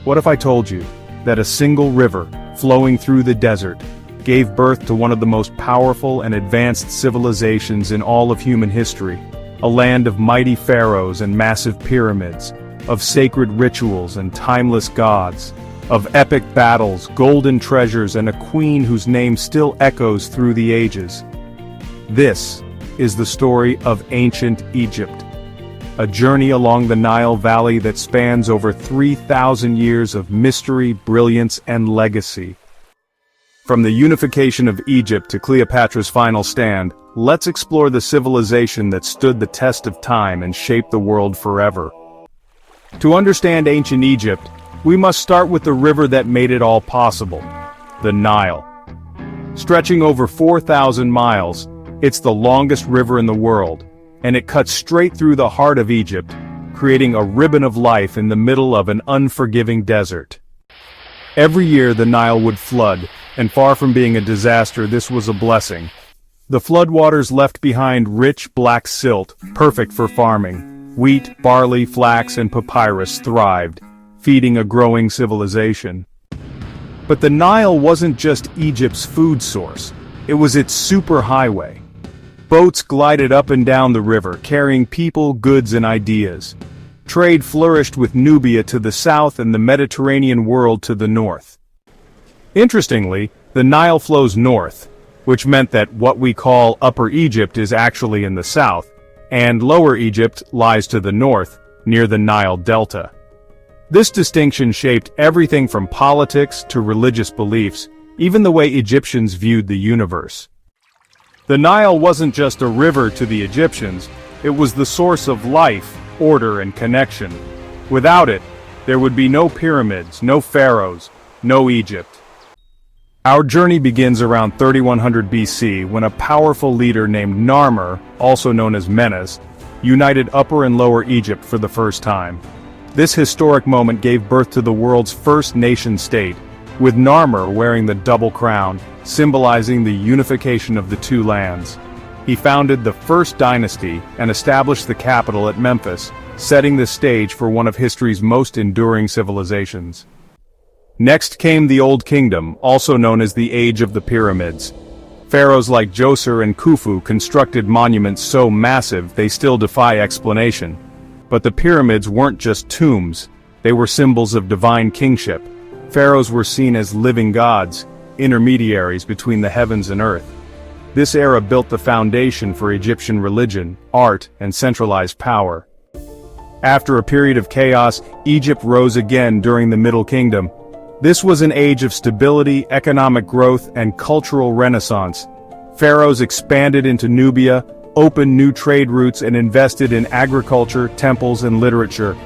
What if I told you that a single river, flowing through the desert, gave birth to one of the most powerful and advanced civilizations in all of human history? A land of mighty pharaohs and massive pyramids, of sacred rituals and timeless gods, of epic battles, golden treasures, and a queen whose name still echoes through the ages. This is the story of ancient Egypt. A journey along the Nile Valley that spans over 3,000 years of mystery, brilliance, and legacy. From the unification of Egypt to Cleopatra's final stand, let's explore the civilization that stood the test of time and shaped the world forever. To understand ancient Egypt, we must start with the river that made it all possible, the Nile. Stretching over 4,000 miles, it's the longest river in the world, and it cuts straight through the heart of Egypt, creating a ribbon of life in the middle of an unforgiving desert. Every year the Nile would flood, and far from being a disaster, this was a blessing. The floodwaters left behind rich black silt, perfect for farming. Wheat, barley, flax, and papyrus thrived, feeding a growing civilization. But the Nile wasn't just Egypt's food source, it was its superhighway. Boats glided up and down the river, carrying people, goods, and ideas. Trade flourished with Nubia to the south and the Mediterranean world to the north. Interestingly, the Nile flows north, which meant that what we call Upper Egypt is actually in the south, and Lower Egypt lies to the north, near the Nile Delta. This distinction shaped everything from politics to religious beliefs, even the way Egyptians viewed the universe. The Nile wasn't just a river to the Egyptians, it was the source of life, order, and connection. Without it, there would be no pyramids, no pharaohs, no Egypt. Our journey begins around 3100 BC when a powerful leader named Narmer, also known as Menes, united Upper and Lower Egypt for the first time. This historic moment gave birth to the world's first nation-state, with Narmer wearing the double crown, symbolizing the unification of the two lands. He founded the first dynasty and established the capital at Memphis, setting the stage for one of history's most enduring civilizations. Next came the Old Kingdom, also known as the Age of the Pyramids. Pharaohs like Djoser and Khufu constructed monuments so massive they still defy explanation. But the pyramids weren't just tombs, they were symbols of divine kingship. Pharaohs were seen as living gods, intermediaries between the heavens and earth. This era built the foundation for Egyptian religion, art, and centralized power. After a period of chaos, Egypt rose again during the Middle Kingdom. This was an age of stability, economic growth, and cultural renaissance. Pharaohs expanded into Nubia, opened new trade routes, and invested in agriculture, temples, and literature.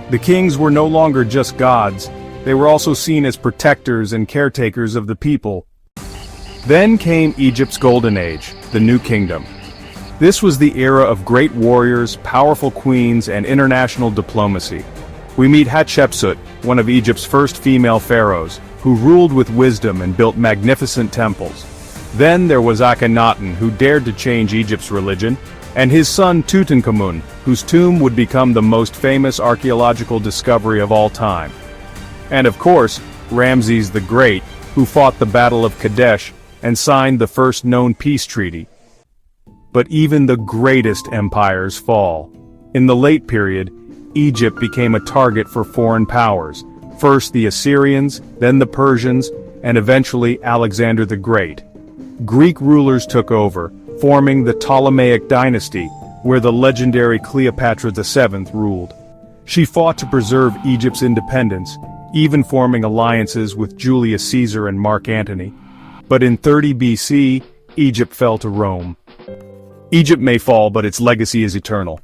The kings were no longer just gods, they were also seen as protectors and caretakers of the people. Then came Egypt's Golden Age, the New Kingdom. This was the era of great warriors, powerful queens, and international diplomacy. We meet Hatshepsut, one of Egypt's first female pharaohs, who ruled with wisdom and built magnificent temples. Then there was Akhenaten, who dared to change Egypt's religion, and his son Tutankhamun, whose tomb would become the most famous archaeological discovery of all time. And of course, Ramses the Great, who fought the Battle of Kadesh and signed the first known peace treaty. But even the greatest empires fall. In the late period, Egypt became a target for foreign powers, first the Assyrians, then the Persians, and eventually Alexander the Great. Greek rulers took over, forming the Ptolemaic dynasty, where the legendary Cleopatra VII ruled. She fought to preserve Egypt's independence, even forming alliances with Julius Caesar and Mark Antony. But in 30 BC, Egypt fell to Rome. Egypt may fall, but its legacy is eternal.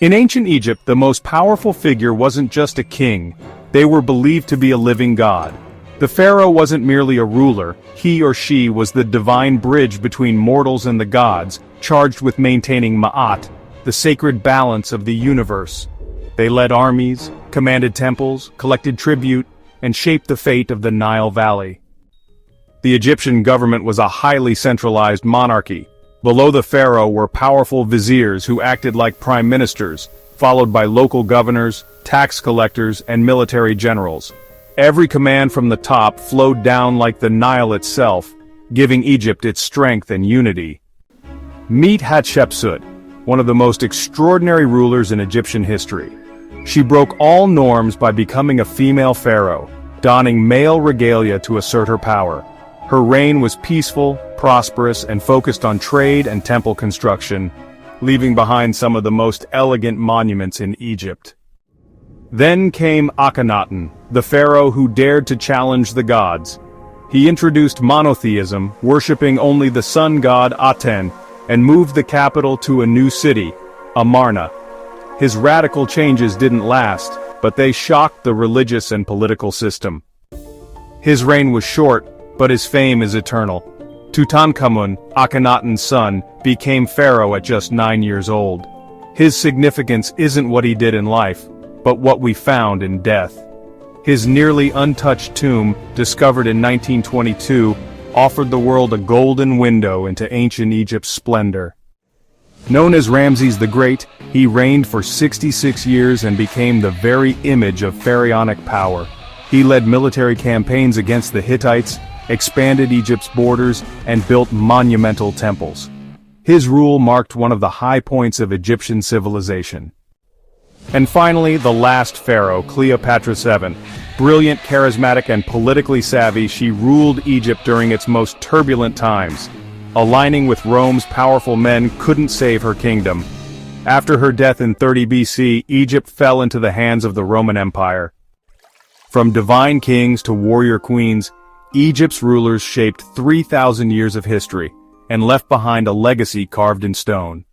In ancient Egypt, the most powerful figure wasn't just a king, they were believed to be a living god. The pharaoh wasn't merely a ruler, he or she was the divine bridge between mortals and the gods, charged with maintaining Ma'at, the sacred balance of the universe. They led armies, commanded temples, collected tribute, and shaped the fate of the Nile Valley. The Egyptian government was a highly centralized monarchy. Below the pharaoh were powerful viziers who acted like prime ministers, followed by local governors, tax collectors, and military generals. Every command from the top flowed down like the Nile itself, giving Egypt its strength and unity. Meet Hatshepsut, one of the most extraordinary rulers in Egyptian history. She broke all norms by becoming a female pharaoh, donning male regalia to assert her power. Her reign was peaceful, prosperous, and focused on trade and temple construction, leaving behind some of the most elegant monuments in Egypt. Then came Akhenaten, the pharaoh who dared to challenge the gods. He introduced monotheism, worshipping only the sun god Aten, and moved the capital to a new city, Amarna. His radical changes didn't last, but they shocked the religious and political system. His reign was short, but his fame is eternal. Tutankhamun, Akhenaten's son, became pharaoh at just 9 years old. His significance isn't what he did in life, but what we found in death. His nearly untouched tomb, discovered in 1922, offered the world a golden window into ancient Egypt's splendor. Known as Ramses the Great, he reigned for 66 years and became the very image of pharaonic power. He led military campaigns against the Hittites, expanded Egypt's borders, and built monumental temples. His rule marked one of the high points of Egyptian civilization. And finally, the last pharaoh, Cleopatra II. Brilliant, charismatic, and politically savvy, she ruled Egypt during its most turbulent times. Aligning with Rome's powerful men couldn't save her kingdom. After her death in 30 BC, Egypt fell into the hands of the Roman Empire. From divine kings to warrior queens, Egypt's rulers shaped 3,000 years of history, and left behind a legacy carved in stone.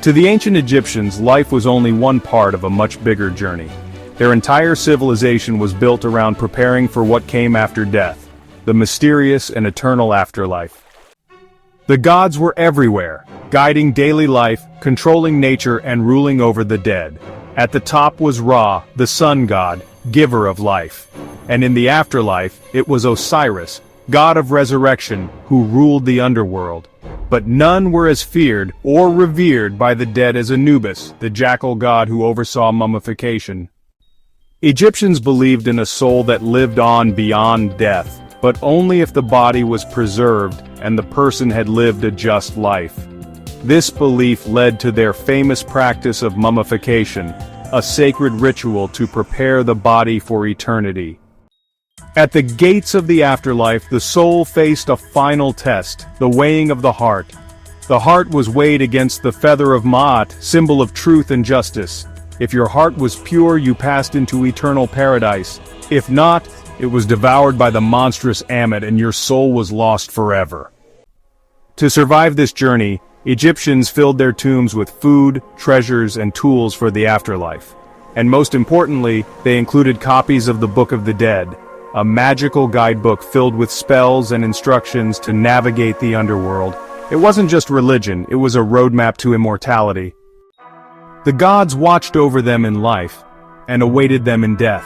To the ancient Egyptians, life was only one part of a much bigger journey. Their entire civilization was built around preparing for what came after death, the mysterious and eternal afterlife. The gods were everywhere, guiding daily life, controlling nature, and ruling over the dead. At the top was Ra, the sun god, giver of life. And in the afterlife, it was Osiris, god of resurrection, who ruled the underworld. But none were as feared or revered by the dead as Anubis, the jackal god who oversaw mummification. Egyptians believed in a soul that lived on beyond death, but only if the body was preserved and the person had lived a just life. This belief led to their famous practice of mummification, a sacred ritual to prepare the body for eternity. At the gates of the afterlife, the soul faced a final test, the weighing of the heart. The heart was weighed against the feather of Ma'at, symbol of truth and justice. If your heart was pure, you passed into eternal paradise. If not, it was devoured by the monstrous Ammit and your soul was lost forever. To survive this journey, Egyptians filled their tombs with food, treasures, and tools for the afterlife. And most importantly, they included copies of the Book of the Dead, a magical guidebook filled with spells and instructions to navigate the underworld. It wasn't just religion, it was a roadmap to immortality. The gods watched over them in life, and awaited them in death.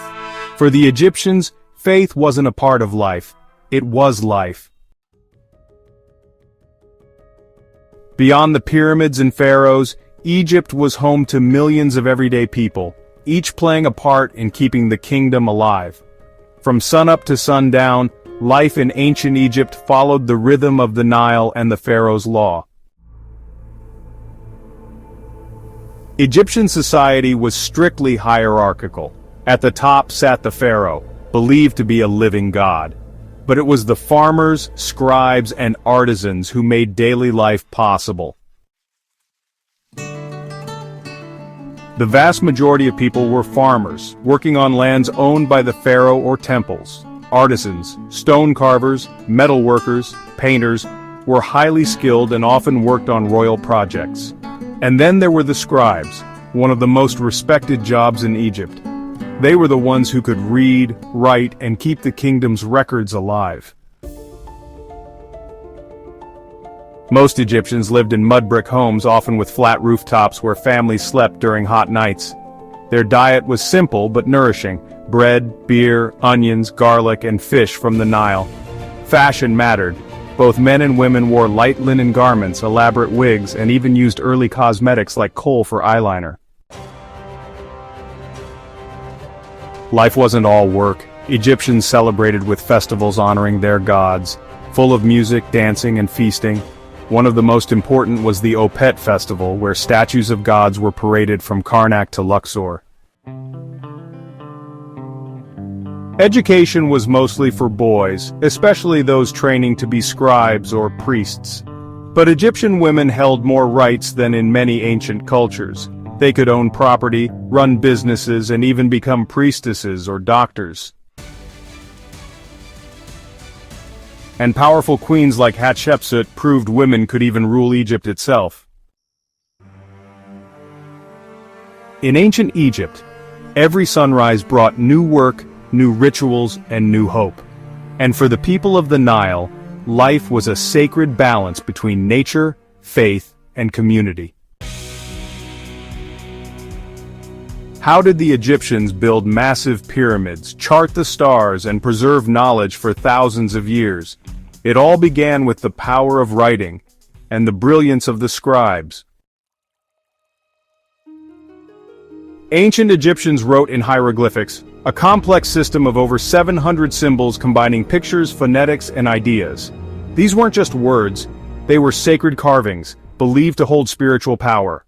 For the Egyptians, faith wasn't a part of life, it was life. Beyond the pyramids and pharaohs, Egypt was home to millions of everyday people, each playing a part in keeping the kingdom alive. From sunup to sundown, life in ancient Egypt followed the rhythm of the Nile and the pharaoh's law. Egyptian society was strictly hierarchical. At the top sat the pharaoh, believed to be a living god. But it was the farmers, scribes, and artisans who made daily life possible. The vast majority of people were farmers, working on lands owned by the pharaoh or temples. Artisans, stone carvers, metal workers, painters, were highly skilled and often worked on royal projects. And then there were the scribes, one of the most respected jobs in Egypt. They were the ones who could read, write, and keep the kingdom's records alive. Most Egyptians lived in mud brick homes, often with flat rooftops where families slept during hot nights. Their diet was simple but nourishing: bread, beer, onions, garlic, and fish from the Nile. Fashion mattered. Both men and women wore light linen garments, elaborate wigs, and even used early cosmetics like kohl for eyeliner. Life wasn't all work. Egyptians celebrated with festivals honoring their gods, full of music, dancing, and feasting. One of the most important was the Opet festival, where statues of gods were paraded from Karnak to Luxor. Education was mostly for boys, especially those training to be scribes or priests. But Egyptian women held more rights than in many ancient cultures. They could own property, run businesses, and even become priestesses or doctors. And powerful queens like Hatshepsut proved women could even rule Egypt itself. In ancient Egypt, every sunrise brought new work, new rituals, and new hope. And for the people of the Nile, life was a sacred balance between nature, faith, and community. How did the Egyptians build massive pyramids, chart the stars, and preserve knowledge for thousands of years? It all began with the power of writing and the brilliance of the scribes. Ancient Egyptians wrote in hieroglyphics, a complex system of over 700 symbols combining pictures, phonetics, and ideas. These weren't just words, they were sacred carvings, believed to hold spiritual power.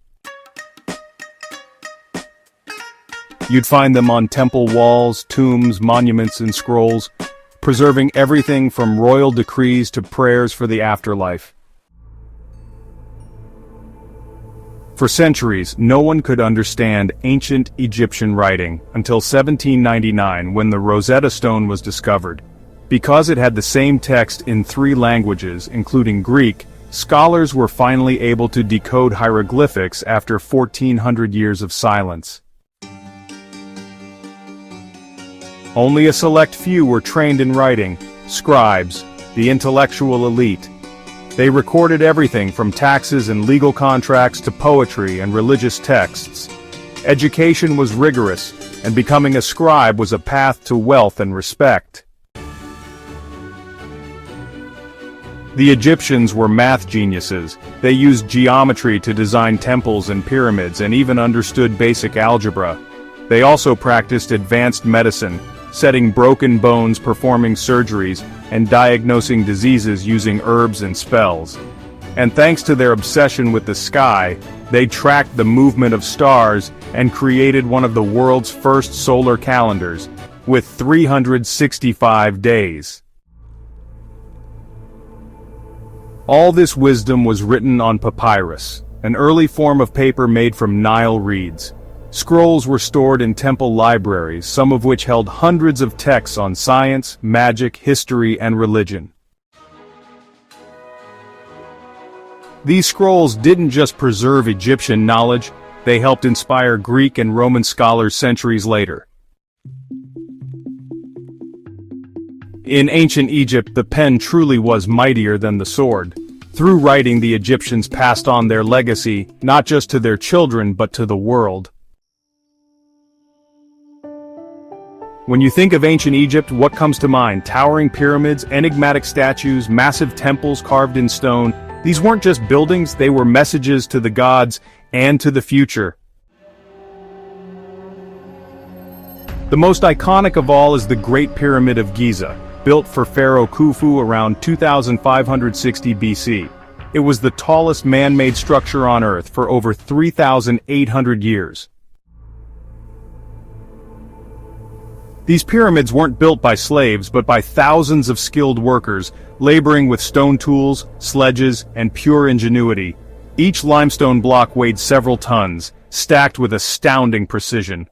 You'd find them on temple walls, tombs, monuments, and scrolls, preserving everything from royal decrees to prayers for the afterlife. For centuries, no one could understand ancient Egyptian writing until 1799, when the Rosetta Stone was discovered. Because it had the same text in 3 languages, including Greek, scholars were finally able to decode hieroglyphics after 1,400 years of silence. Only a select few were trained in writing, scribes, the intellectual elite. They recorded everything from taxes and legal contracts to poetry and religious texts. Education was rigorous, and becoming a scribe was a path to wealth and respect. The Egyptians were math geniuses. They used geometry to design temples and pyramids and even understood basic algebra. They also practiced advanced medicine, setting broken bones, performing surgeries, and diagnosing diseases using herbs and spells. And thanks to their obsession with the sky, they tracked the movement of stars and created one of the world's first solar calendars, with 365 days. All this wisdom was written on papyrus, an early form of paper made from Nile reeds. Scrolls were stored in temple libraries, some of which held hundreds of texts on science, magic, history, and religion. These scrolls didn't just preserve Egyptian knowledge, they helped inspire Greek and Roman scholars centuries later. In ancient Egypt, the pen truly was mightier than the sword. Through writing, the Egyptians passed on their legacy, not just to their children but to the world. When you think of ancient Egypt, what comes to mind? Towering pyramids, enigmatic statues, massive temples carved in stone. These weren't just buildings, they were messages to the gods and to the future. The most iconic of all is the Great Pyramid of Giza, built for Pharaoh Khufu around 2560 BC. It was the tallest man-made structure on Earth for over 3,800 years. These pyramids weren't built by slaves but by thousands of skilled workers, laboring with stone tools, sledges, and pure ingenuity. Each limestone block weighed several tons, stacked with astounding precision.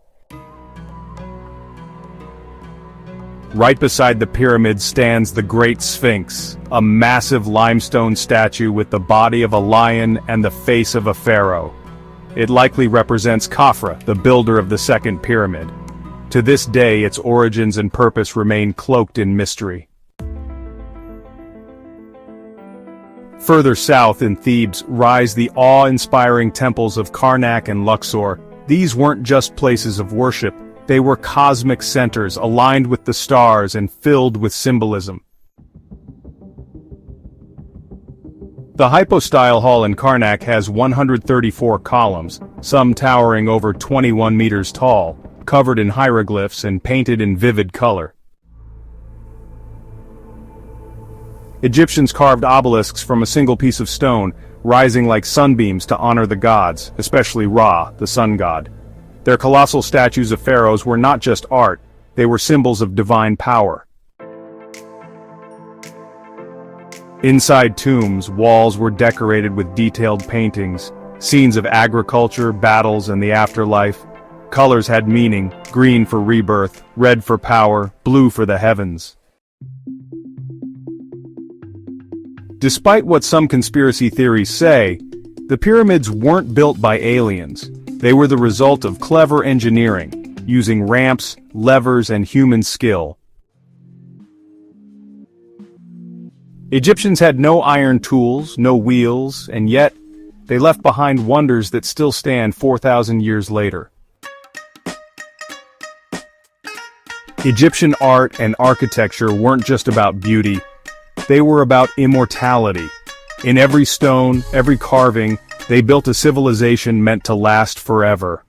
Right beside the pyramid stands the Great Sphinx, a massive limestone statue with the body of a lion and the face of a pharaoh. It likely represents Khafra, the builder of the second pyramid. To this day, its origins and purpose remain cloaked in mystery. Further south in Thebes rise the awe-inspiring temples of Karnak and Luxor. These weren't just places of worship, they were cosmic centers aligned with the stars and filled with symbolism. The hypostyle hall in Karnak has 134 columns, some towering over 21 meters tall. covered in hieroglyphs and painted in vivid color. Egyptians carved obelisks from a single piece of stone, rising like sunbeams to honor the gods, especially Ra, the sun god. Their colossal statues of pharaohs were not just art, they were symbols of divine power. Inside tombs, walls were decorated with detailed paintings, scenes of agriculture, battles, and the afterlife. Colors had meaning: green for rebirth, red for power, blue for the heavens. Despite what some conspiracy theories say, the pyramids weren't built by aliens. They were the result of clever engineering, using ramps, levers, and human skill. Egyptians had no iron tools, no wheels, and yet, they left behind wonders that still stand 4,000 years later. Egyptian art and architecture weren't just about beauty, they were about immortality. In every stone, every carving, they built a civilization meant to last forever.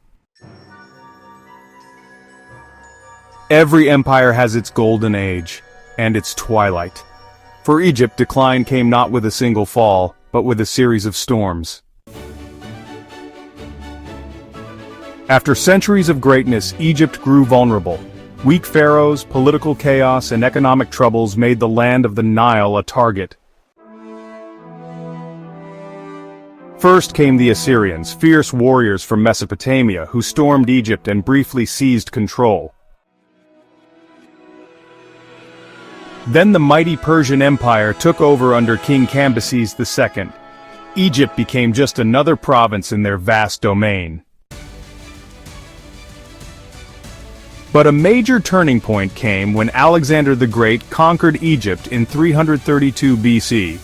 Every empire has its golden age, and its twilight. For Egypt, decline came not with a single fall, but with a series of storms. After centuries of greatness, Egypt grew vulnerable. Weak pharaohs, political chaos, and economic troubles made the land of the Nile a target. First came the Assyrians, fierce warriors from Mesopotamia who stormed Egypt and briefly seized control. Then the mighty Persian Empire took over under King Cambyses II. Egypt became just another province in their vast domain. But a major turning point came when Alexander the Great conquered Egypt in 332 BC.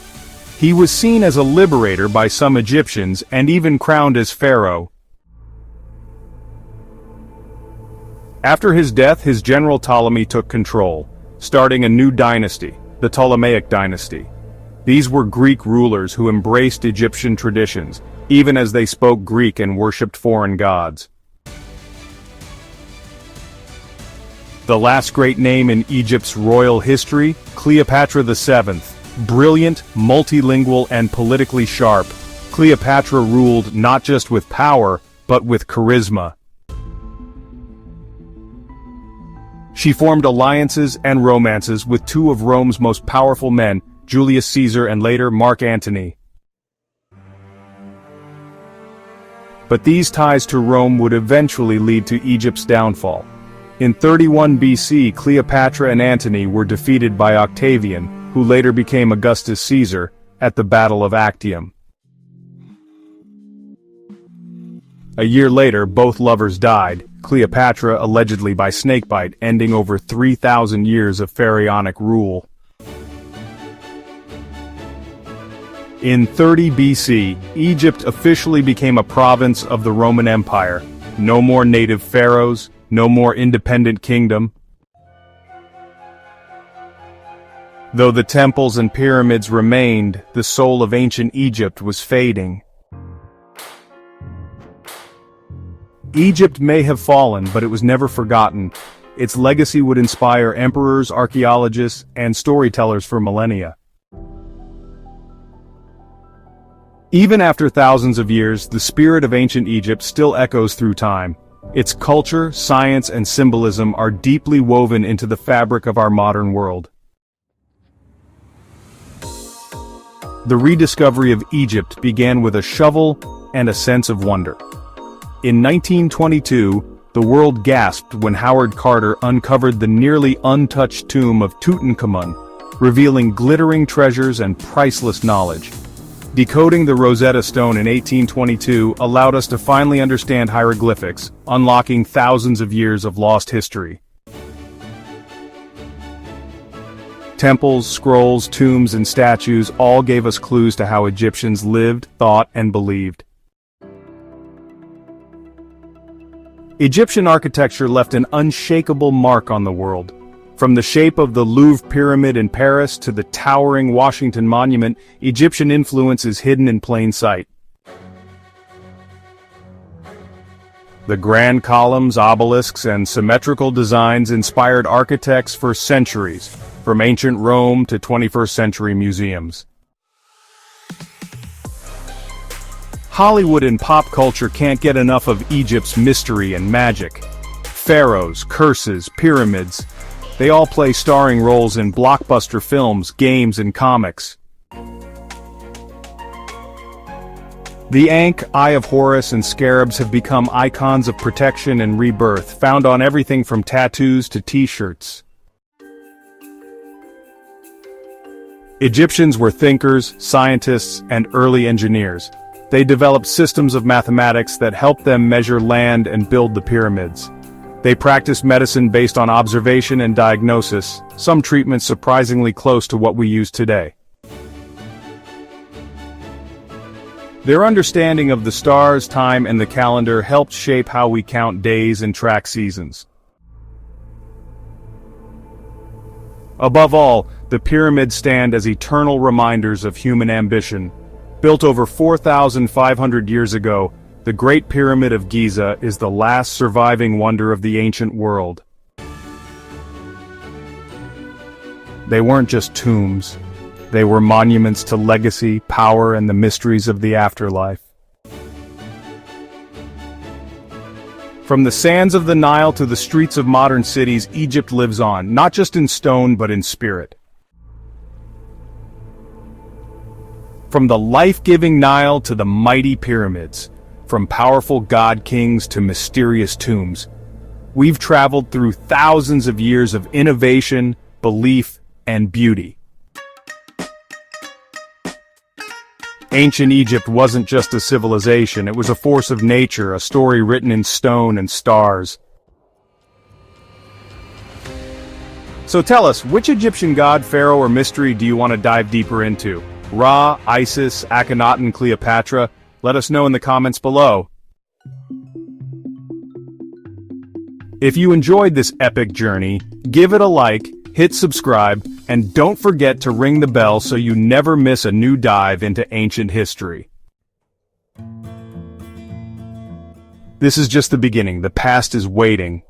He was seen as a liberator by some Egyptians and even crowned as pharaoh. After his death, his general Ptolemy took control, starting a new dynasty, the Ptolemaic dynasty. These were Greek rulers who embraced Egyptian traditions, even as they spoke Greek and worshipped foreign gods. The last great name in Egypt's royal history, Cleopatra VII. Brilliant, multilingual, and politically sharp, Cleopatra ruled not just with power, but with charisma. She formed alliances and romances with two of Rome's most powerful men, Julius Caesar and later Mark Antony. But these ties to Rome would eventually lead to Egypt's downfall. In 31 BC, Cleopatra and Antony were defeated by Octavian, who later became Augustus Caesar, at the Battle of Actium. A year later, both lovers died, Cleopatra allegedly by snakebite, ending over 3,000 years of pharaonic rule. In 30 BC, Egypt officially became a province of the Roman Empire. No more native pharaohs, no more independent kingdom. Though the temples and pyramids remained, the soul of ancient Egypt was fading. Egypt may have fallen, but it was never forgotten. Its legacy would inspire emperors, archaeologists, and storytellers for millennia. Even after thousands of years, the spirit of ancient Egypt still echoes through time. Its culture, science, and symbolism are deeply woven into the fabric of our modern world. The rediscovery of Egypt began with a shovel and a sense of wonder. In 1922, the world gasped when Howard Carter uncovered the nearly untouched tomb of Tutankhamun, revealing glittering treasures and priceless knowledge. Decoding the Rosetta Stone in 1822 allowed us to finally understand hieroglyphics, unlocking thousands of years of lost history. Temples, scrolls, tombs, and statues all gave us clues to how Egyptians lived, thought, and believed. Egyptian architecture left an unshakable mark on the world. From the shape of the Louvre Pyramid in Paris to the towering Washington Monument, Egyptian influence is hidden in plain sight. The grand columns, obelisks, and symmetrical designs inspired architects for centuries, from ancient Rome to 21st century museums. Hollywood and pop culture can't get enough of Egypt's mystery and magic. Pharaohs, curses, pyramids, they all play starring roles in blockbuster films, games, and comics. The Ankh, Eye of Horus, and scarabs have become icons of protection and rebirth, found on everything from tattoos to t-shirts. Egyptians were thinkers, scientists, and early engineers. They developed systems of mathematics that helped them measure land and build the pyramids. They practiced medicine based on observation and diagnosis, some treatments surprisingly close to what we use today. Their understanding of the stars, time, and the calendar helped shape how we count days and track seasons. Above all, the pyramids stand as eternal reminders of human ambition. Built over 4,500 years ago, the Great Pyramid of Giza is the last surviving wonder of the ancient world. They weren't just tombs. They were monuments to legacy, power, and the mysteries of the afterlife. From the sands of the Nile to the streets of modern cities, Egypt lives on, not just in stone but in spirit. From the life-giving Nile to the mighty pyramids, from powerful god-kings to mysterious tombs, we've traveled through thousands of years of innovation, belief, and beauty. Ancient Egypt wasn't just a civilization, it was a force of nature, a story written in stone and stars. So tell us, which Egyptian god, pharaoh, or mystery do you want to dive deeper into? Ra, Isis, Akhenaten, Cleopatra? Let us know in the comments below. If you enjoyed this epic journey, give it a like, hit subscribe, and don't forget to ring the bell so you never miss a new dive into ancient history. This is just the beginning. The past is waiting.